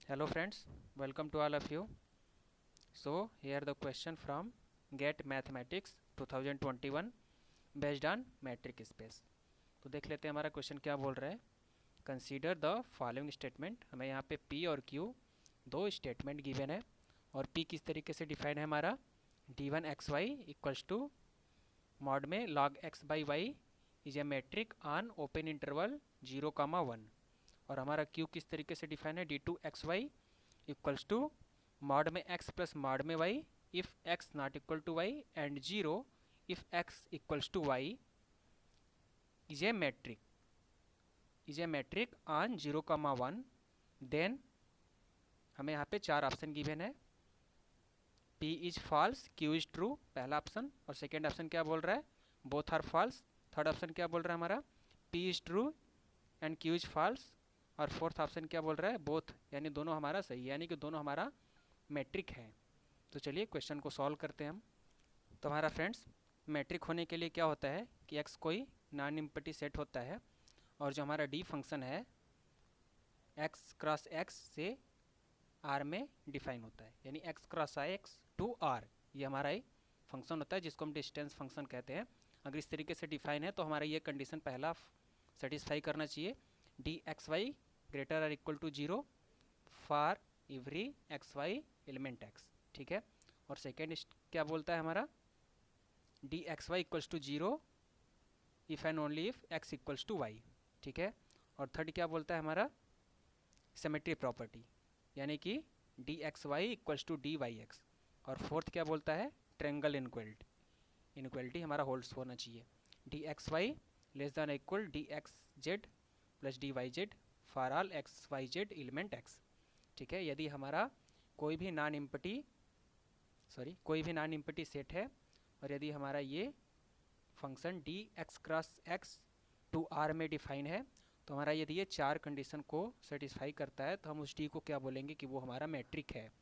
Hello friends, welcome to all of you. So here the question from GET Mathematics 2021 based on metric space. तो देख लेते हैं हमारा question क्या बोल रहा है। Consider the following statement. हमें यहाँ पे P और Q दो स्टेटमेंट गिवन है और P किस तरीके से डिफाइन है हमारा d1 xy equals to mod में log x by y is a metric on open interval 0,1 और हमारा Q किस तरीके से डिफाइन है d2 xy equals to mod में x प्लस मॉड में y if x not equal to y and 0 if x equals to y is a metric on 0,1। Then हमें यहाँ पे चार ऑप्शन गिवन है। P is false, Q is true पहला option, और second option क्या बोल रहा है both are false. Third option क्या बोल रहा है हमारा P is true and Q is false, और फोर्थ ऑप्शन क्या बोल रहा है बोथ, यानी दोनों हमारा सही है, यानी कि दोनों हमारा मैट्रिक है। तो चलिए क्वेश्चन को सॉल्व करते हैं हम। तो हमारा फ्रेंड्स मैट्रिक होने के लिए क्या होता है कि x कोई नॉन एम्प्टी सेट होता है और जो हमारा d फंक्शन है x क्रॉस x से r में डिफाइन होता है, यानी x cross x to r ये हमारा एक फंक्शन होता है जिसको हम डिस्टेंस फंक्शन कहते हैं। अगर इस तरीके से डिफाइन है तो हमारा ये कंडीशन पहला सेटिस्फाई करना चाहिए, d x y greater or equal to 0 for every x y element x, ठीक है। और सेकेंड क्या बोलता है हमारा d x y equals to 0 if and only if x equals to y, ठीक है। और थर्ड क्या बोलता है हमारा सिमेट्री प्रॉपर्टी, यानी कि d x y equals to d y x. और फोर्थ क्या बोलता है ट्रायंगल इनक्वलिटी हमारा होल्ड्स होना चाहिए, d x y less than equal d x z plus d y z for all x y z element x, ठीक है। यदि हमारा कोई भी नॉन इम्पटी सेट है और यदि हमारा ये function d x cross x to r में डिफाइन है तो हमारा यदि ये चार कंडीशन को सेटिस्फाई करता है तो हम उस डी को क्या बोलेंगे कि वो हमारा मैट्रिक है।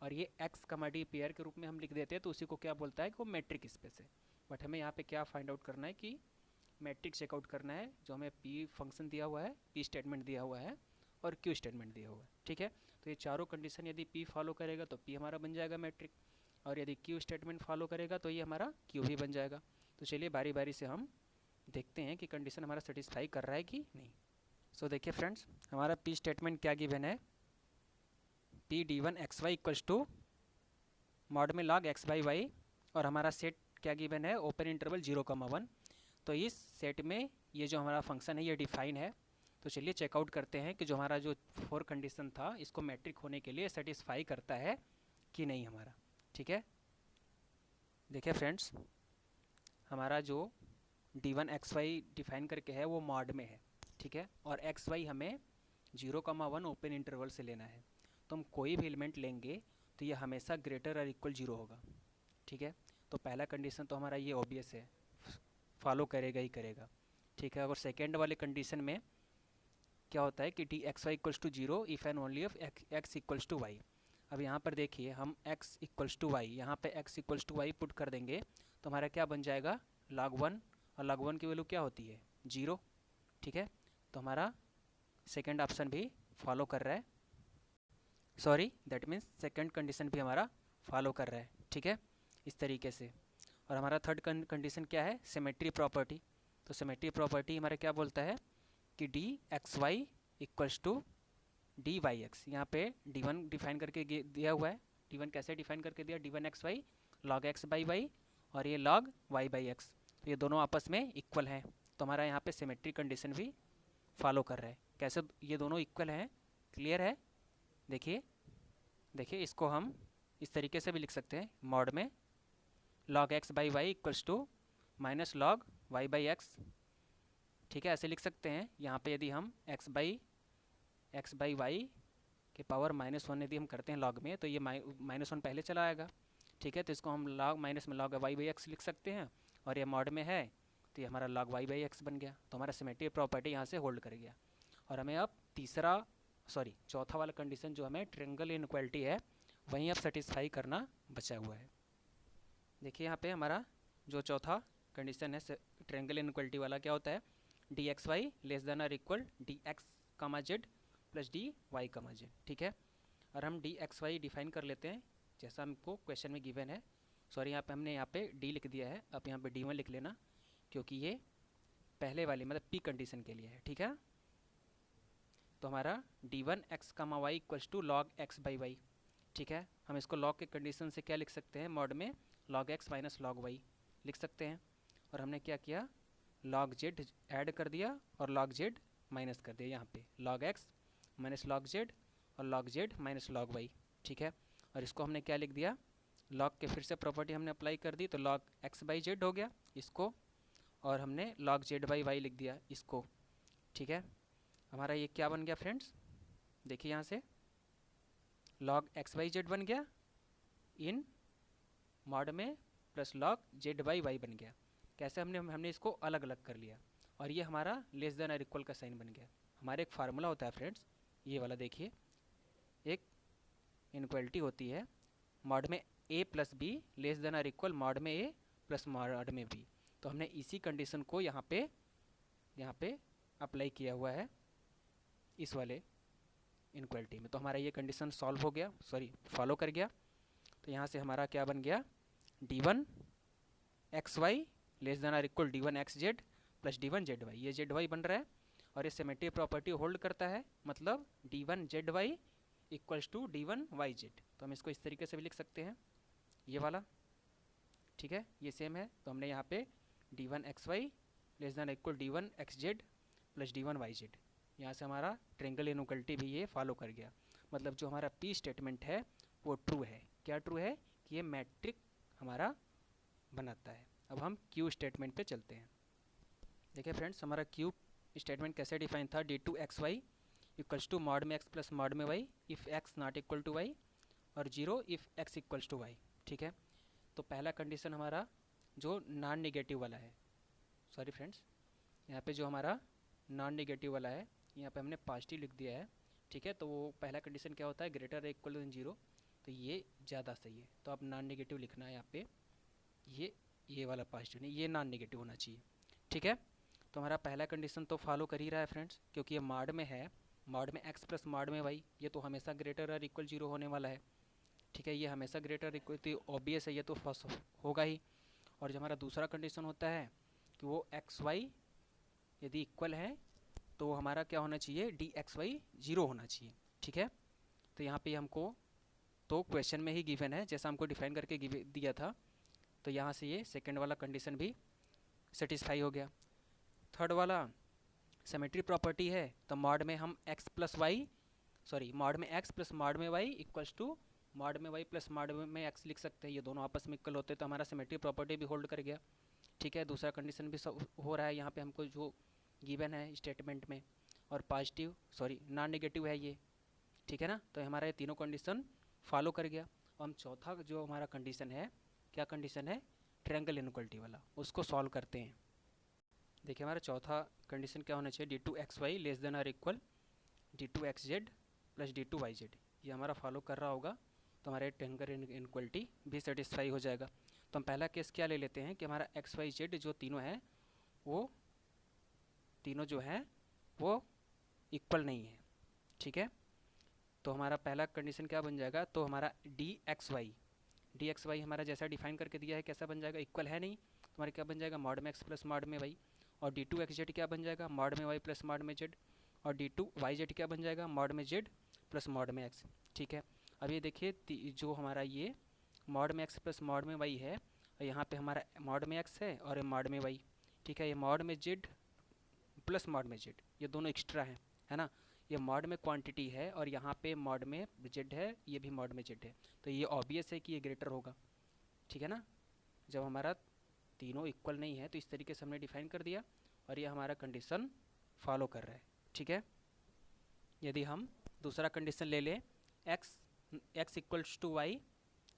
और ये एक्स कमा डी पेयर के रूप में हम लिख देते हैं तो उसी को क्या बोलता है कि वो मैट्रिक स्पेस है। बट हमें यहाँ पे क्या फाइंड आउट करना है कि मैट्रिक चेकआउट करना है, जो हमें पी फंक्शन दिया हुआ है, पी स्टेटमेंट दिया हुआ है और क्यू स्टेटमेंट दिया हुआ है, ठीक है। तो ये चारों कंडीशन यदि पी फॉलो करेगा तो पी हमारा बन जाएगा मैट्रिक, और यदि क्यू स्टेटमेंट फॉलो करेगा तो ये हमारा क्यू भी बन जाएगा। तो चलिए बारी बारी से हम देखते हैं कि कंडीशन हमारा सेटिस्फाई कर रहा है कि नहीं। सो देखिए फ्रेंड्स हमारा पी स्टेटमेंट क्या गिवन है, p d one x y equals to mod में लॉग एक्स बाई वाई, और हमारा सेट क्या गिवन है ओपन इंटरवल 0,1। तो इस सेट में ये जो हमारा फंक्शन है ये डिफाइन है। तो चलिए चेकआउट करते हैं कि जो हमारा जो फोर कंडीशन था इसको मैट्रिक होने के लिए सेटिस्फाई करता है कि नहीं हमारा, ठीक है। देखिए फ्रेंड्स हमारा जो d1 xy डिफाइन करके है वो मॉड में है, ठीक है, और xy हमें 0,1 ओपन इंटरवल से लेना है। तो हम कोई भी एलिमेंट लेंगे तो ये हमेशा ग्रेटर और इक्वल 0 होगा, ठीक है। तो पहला कंडीशन तो हमारा ये ऑब्वियस है, फॉलो करेगा ही करेगा, ठीक है। और सेकेंड वाले कंडीशन में क्या होता है कि d x y equals to 0 if and only if x equals to y. अब यहाँ पर देखिए हम x इक्वल्स टू वाई, यहाँ पे x equals to y put कर देंगे तो हमारा क्या बन जाएगा log 1, और log 1 की वैल्यू क्या होती है 0, ठीक है। तो हमारा सेकेंड ऑप्शन भी फॉलो कर रहा है, sorry that means second condition भी हमारा फॉलो कर रहा है, ठीक है, इस तरीके से। और हमारा थर्ड कंडीशन क्या है सिमेट्री प्रॉपर्टी। तो सिमेट्री प्रॉपर्टी हमारा क्या बोलता है कि d x y equals to d y x, यहाँ पे डी वन डिफाइन करके दिया हुआ है, डी वन कैसे डिफाइन करके दिया d one x y log x by y और ये लॉग वाई बाई एक्स, तो ये दोनों आपस में इक्वल हैं। तो हमारा यहाँ पे सिमेट्री कंडीशन भी फॉलो कर रहा है। कैसे ये दोनों इक्वल हैं, क्लियर है। देखिए देखिए इसको हम इस तरीके से भी लिख सकते हैं, मॉड में log x by y equals to minus log y by x, ठीक है, ऐसे लिख सकते हैं। यहाँ पे यदि हम एक्स बाई वाई के पावर -1 यदि हम करते हैं लॉग में तो ये -1 पहले चला आएगा, ठीक है। तो इसको हम लॉग माइनस में लॉग वाई बाई एक्स लिख सकते हैं, और ये मॉड में है तो ये हमारा लॉग वाई बाई एक्स बन गया। तो हमारा सिमेट्री प्रॉपर्टी यहाँ से होल्ड कर गया। और हमें अब चौथा वाला कंडीशन जो हमें ट्रायंगल इनइक्वालिटी है वहीं अब सेटिस्फाई करना बचा हुआ है। देखिए यहाँ पे हमारा जो चौथा कंडीशन है ट्रायंगल इनइक्वालिटी वाला क्या होता है d x y less than और equal d x comma z plus d y comma z, ठीक है। और हम डी एक्स वाई डिफाइन कर लेते हैं जैसा हमको क्वेश्चन में गिवन है। सॉरी, यहाँ पे हमने यहाँ पे डी लिख दिया है, अब यहाँ पे D1 लिख लेना, क्योंकि ये पहले वाली मतलब पी कंडीशन के लिए है, ठीक है। तो हमारा D1 x comma y equals to log x by y, ठीक है। हम इसको लॉग के कंडीशन से क्या लिख सकते हैं, मॉड में log x minus log y लिख सकते हैं। और हमने क्या किया, लॉग जेड ऐड कर दिया और लॉग जेड माइनस कर दिया, यहाँ पे log x minus log z और log z minus log y, ठीक है। और इसको हमने क्या लिख दिया, लॉग के फिर से प्रॉपर्टी हमने अप्लाई कर दी, तो लॉग एक्स बाई जेड हो गया इसको, और हमने लॉग जेड बाई वाई लिख दिया इसको, ठीक है। हमारा ये क्या बन गया फ्रेंड्स, देखिए यहाँ से लॉग एक्स बाई जेड बन गया इन मॉड में plus log z by y बन गया। कैसे हमने इसको अलग अलग कर लिया, और ये हमारा लेस देन और इक्वल का साइन बन गया। हमारे एक फार्मूला होता है फ्रेंड्स, ये वाला देखिए, एक इनक्वलिटी होती है मॉड में a plus be less than और इक्वल मॉड में a प्लस मॉड में b। तो हमने इसी कंडीशन को यहाँ पे अप्लाई किया हुआ है इस वाले इनक्वलिटी में। तो हमारा ये कंडीशन सॉल्व हो गया, सॉरी फॉलो कर गया। तो यहाँ से हमारा क्या बन गया, D1 x y less than और equal D1 x z plus D1 z y, ये जेड वाई बन रहा है और ये सिमेट्री प्रॉपर्टी होल्ड करता है, मतलब D1 z y equals to D1 y z. तो हम इसको इस तरीके से भी लिख सकते हैं, ये वाला, ठीक है, ये सेम है। तो हमने यहाँ पे D1 x y less than equal D1 x z plus D1 y z, यहाँ से हमारा ट्रेंगल इनइक्वलिटी भी ये फॉलो कर गया। मतलब जो हमारा पी स्टेटमेंट है वो ट्रू है। क्या ट्रू है कि ये मैट्रिक हमारा बनाता है। अब हम क्यू स्टेटमेंट पे चलते हैं। देखिए फ्रेंड्स, हमारा क्यू स्टेटमेंट कैसे डिफाइन था, D2 x y equals to mod में एक्स प्लस मॉड में y if x not equal to y और 0 if x equals to y, ठीक है। तो पहला कंडीशन हमारा जो नॉन नेगेटिव वाला है, सॉरी फ्रेंड्स, यहाँ पे जो हमारा नॉन नेगेटिव वाला है यहाँ पे हमने पॉजिटिव लिख दिया है, ठीक है। तो वो पहला कंडीशन क्या होता है, ग्रेटर इक्वल देन 0, तो ये ज़्यादा सही है। तो आप नॉन नेगेटिव लिखना है यहाँ पे, ये वाला पॉजिटिव नहीं, ये नॉन नेगेटिव होना चाहिए, ठीक है। तो हमारा पहला कंडीशन तो फॉलो कर ही रहा है फ्रेंड्स, क्योंकि ये मॉड में है, मॉड में एक्स प्लस मॉड में वाई, ये तो हमेशा ग्रेटर और इक्वल 0 होने वाला है, ठीक है। ये हमेशा ग्रेटर इक्वल, तो ऑब्वियस है ये तो फर्स्ट होगा ही। और जो हमारा दूसरा कंडीशन होता है कि वो एक्स वाई यदि इक्वल है तो हमारा क्या होना चाहिए, डी एक्स वाई 0 होना चाहिए, ठीक है। तो यहाँ पे हमको तो क्वेश्चन में ही गिवन है जैसा हमको डिफाइन करके दिया था, तो यहाँ से ये सेकंड वाला कंडीशन भी सेटिस्फाई हो गया। थर्ड वाला सिमेट्री प्रॉपर्टी है, तो मॉड में हम x plus y, sorry mod में एक्स प्लस मॉड में वाई इक्वल्स टू मॉड में वाई प्लस मॉड में एक्स लिख सकते हैं। ये दोनों आपस में इक्वल होते हैं, तो हमारा सिमेट्री प्रॉपर्टी भी होल्ड कर गया, ठीक है। दूसरा कंडीशन भी हो रहा है यहाँ पे हमको जो गिवन है स्टेटमेंट में, और पॉजिटिव सॉरी नॉन नेगेटिव है ये, ठीक है ना। तो हमारा ये तीनों कंडीशन फॉलो कर गया। और हम चौथा जो हमारा कंडीशन है, क्या कंडीशन है, ट्रायंगल इनइक्वलिटी वाला, उसको सॉल्व करते हैं। देखिए हमारा चौथा कंडीशन क्या होना चाहिए, D2 x y less than और equal D2 x z plus D2 y z, ये हमारा फॉलो कर रहा होगा, तो हमारे ट्रायंगल इनइक्वलिटी भी सेटिस्फाई हो जाएगा। तो हम पहला केस क्या ले लेते हैं कि हमारा एक्स वाई जेड जो तीनों हैं वो तीनों जो हैं वो इक्वल नहीं है, ठीक है। तो हमारा पहला कंडीशन क्या बन जाएगा, तो हमारा डी एक्स वाई हमारा जैसा डिफाइन करके दिया है कैसा बन जाएगा, इक्वल है नहीं, तो हमारा क्या बन जाएगा, मॉड में एक्स प्लस मॉड में वाई। और D2 एक्स जेड क्या बन जाएगा, मॉड में वाई प्लस मॉड में जेड। और D2 वाई जेड क्या बन जाएगा, मॉड में जेड प्लस मॉड में एक्स, ठीक है। अब ये देखिए जो हमारा ये मॉड में एक्स प्लस मॉड में वाई है, और यहाँ पे हमारा मॉड में एक्स है और मॉड में वाई, ठीक है। ये मॉड में जेड प्लस मॉड में जेड, ये दोनों एक्स्ट्रा हैं, है ना। ये मॉड में क्वांटिटी है और यहाँ पे मॉड में जेड है, ये भी मॉड में जेड है, तो ये ऑब्वियस है कि ये ग्रेटर होगा, ठीक है ना। जब हमारा तीनों इक्वल नहीं है तो इस तरीके से हमने डिफाइन कर दिया और ये हमारा कंडीशन फॉलो कर रहा है, ठीक है। यदि हम दूसरा कंडीशन ले लें, x equals to y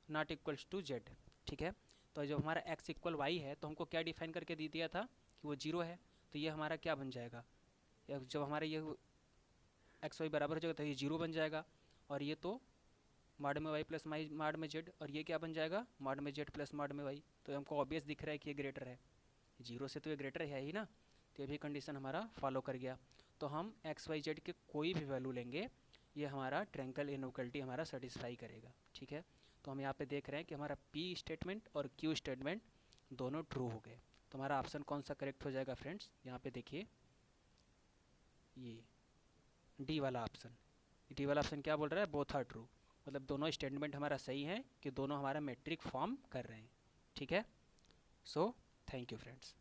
not equals to z, ठीक है। तो जब हमारा एक्स इक्वल वाई है तो हमको क्या डिफाइन करके दे दिया था कि वो 0 है, तो ये हमारा क्या बन जाएगा, जब हमारा ये एक्स वाई बराबर हो जाएगा तो ये 0 बन जाएगा। और ये तो मॉड में वाई प्लस मॉड में जेड, और ये क्या बन जाएगा, मॉड में जेड प्लस मॉड में वाई। तो हमको ऑब्वियस दिख रहा है कि ये ग्रेटर है, 0 से तो ये ग्रेटर है ही ना, तो ये भी कंडीशन हमारा फॉलो कर गया। तो हम एक्स वाई जेड के कोई भी वैल्यू लेंगे ये हमारा ट्रायंगल इनइक्वालिटी हमारा सेटिस्फाई करेगा। ठीक है, तो हम यहाँ पे देख रहे हैं कि हमारा पी स्टेटमेंट और क्यू स्टेटमेंट दोनों ट्रू हो गए। तो हमारा ऑप्शन कौन सा करेक्ट हो जाएगा फ्रेंड्स? यहाँ पे देखिए, ये डी वाला ऑप्शन। डी वाला ऑप्शन क्या बोल रहा है? बोथ आर ट्रू, मतलब दोनों स्टेटमेंट हमारा सही है कि दोनों हमारा मैट्रिक फॉर्म कर रहे हैं। ठीक है, सो थैंक यू फ्रेंड्स।